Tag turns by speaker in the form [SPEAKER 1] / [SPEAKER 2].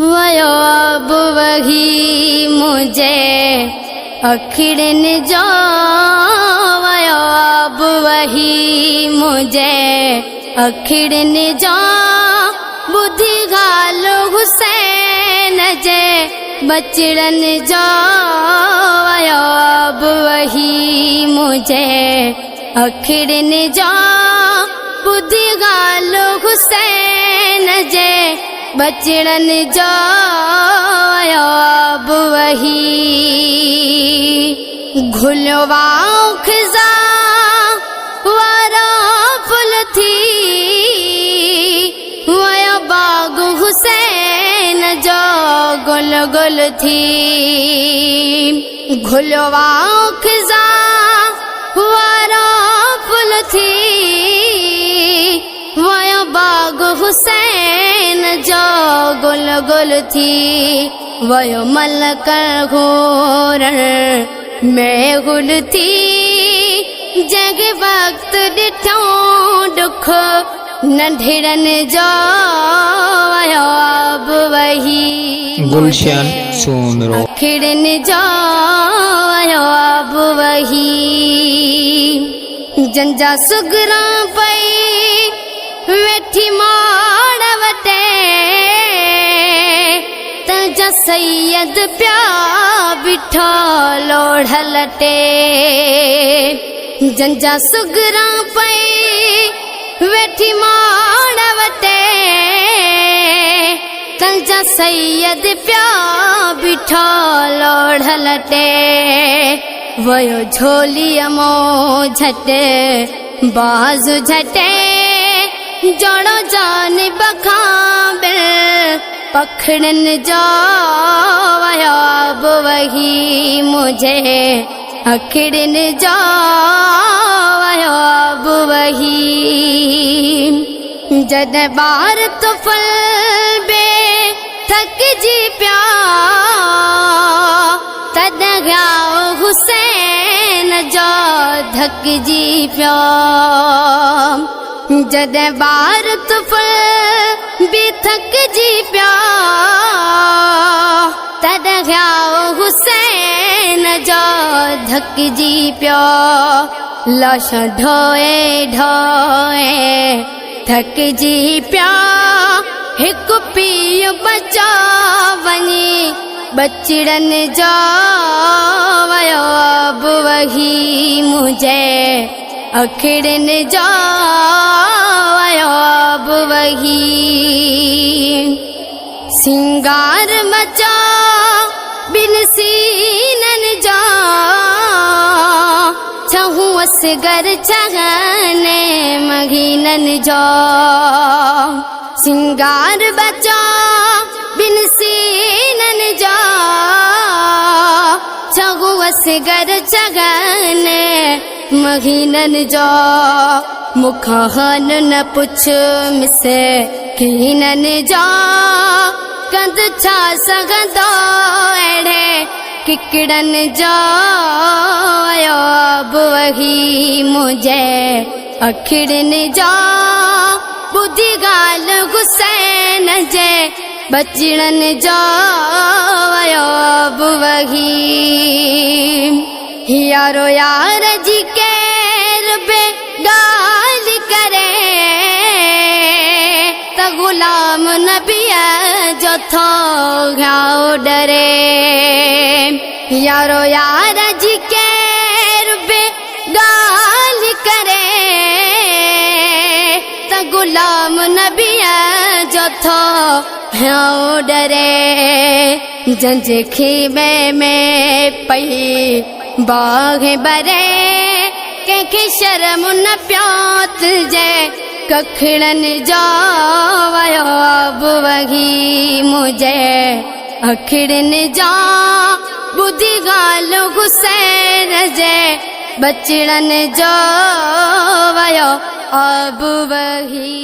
[SPEAKER 1] वयो अब वही मुझे अखिड़न जो, वयो अब वही मुझे अखिड़न जो, बुद्धि गालो हुसैन जे बचड़न जो, वयो अब वही मुझे अखिड़न जो, बुद्धि गालो हुसैन जे बचड़न जो, वयो अब वही घुलवा खिजा वारा फुल थी, वयो बाग हुसैन जो गुल गुल थी। घुलवा खिजा वारा फुल थी, वयो बाग हुसैन जो गुल गुल थी। वयो मलक घोरण में गुल थी, जग वक्त ॾिठो दुख नंढड़न जो, वयो अब वही
[SPEAKER 2] गुलशन सोनरो
[SPEAKER 1] अखिड़न जो, वयो अब वही जंजा सुगरा पई वेठी माड़ वटे, तंजा सैयद प्या बिठो लोढ़ लटे। जंजा सुगरा पई वेठी माड़ वटे, तंजा सैयद प्या बिठो लोढ़ लटे। वयो झोली अमो झटे बाजू झटे, जोड़ो जान बखाबिल पखड़न जो, वयो अब वही मुझे अखिड़न जो, वयो अब वही जद बार तो फल बे थक जी प्या, तद गाओ हुसैन जो धक जी प्या। जद बार तुफल भी थक जी प्या, तद गाओ हुसैन जो धक जी प्या। लाश ढोए ढोए थक जी प्या, हिक पीउ बचा वनी बचड़न जो, वयो अब वही मुझे अखिड़न जो, वयो अब वही सिंगार मचा बिन सीनन जो, छहु असगर छगने महीनन जो। सिंगार बचा बिन सीनन जो, छहु असगर छगने महीनन जो। मुखहन न पुछ मिसे कीनन जो, कंद छा सगंदो अड़े किकड़न जो, वयो अब वही मुझे अखिड़न जो, बुद्धि गाल हुसैन जे बचड़न जो, वयो अब वही यारो यार जी के रुबे गाल करे, त गुलाम नबिया जो थो घाओ डरे। यारो यार जी के रुबे गाल करे, त गुलाम नबिया जो थो घाओ डरे। जंजे खीबे में पई बाघ बरे, कंहिंखे शर्म न प्यात जे कखड़न जो, वयो अब वही मुझे अखिड़न जो, बुद्धि गाल हुसैन जे बचड़न जो, वयो अब वही।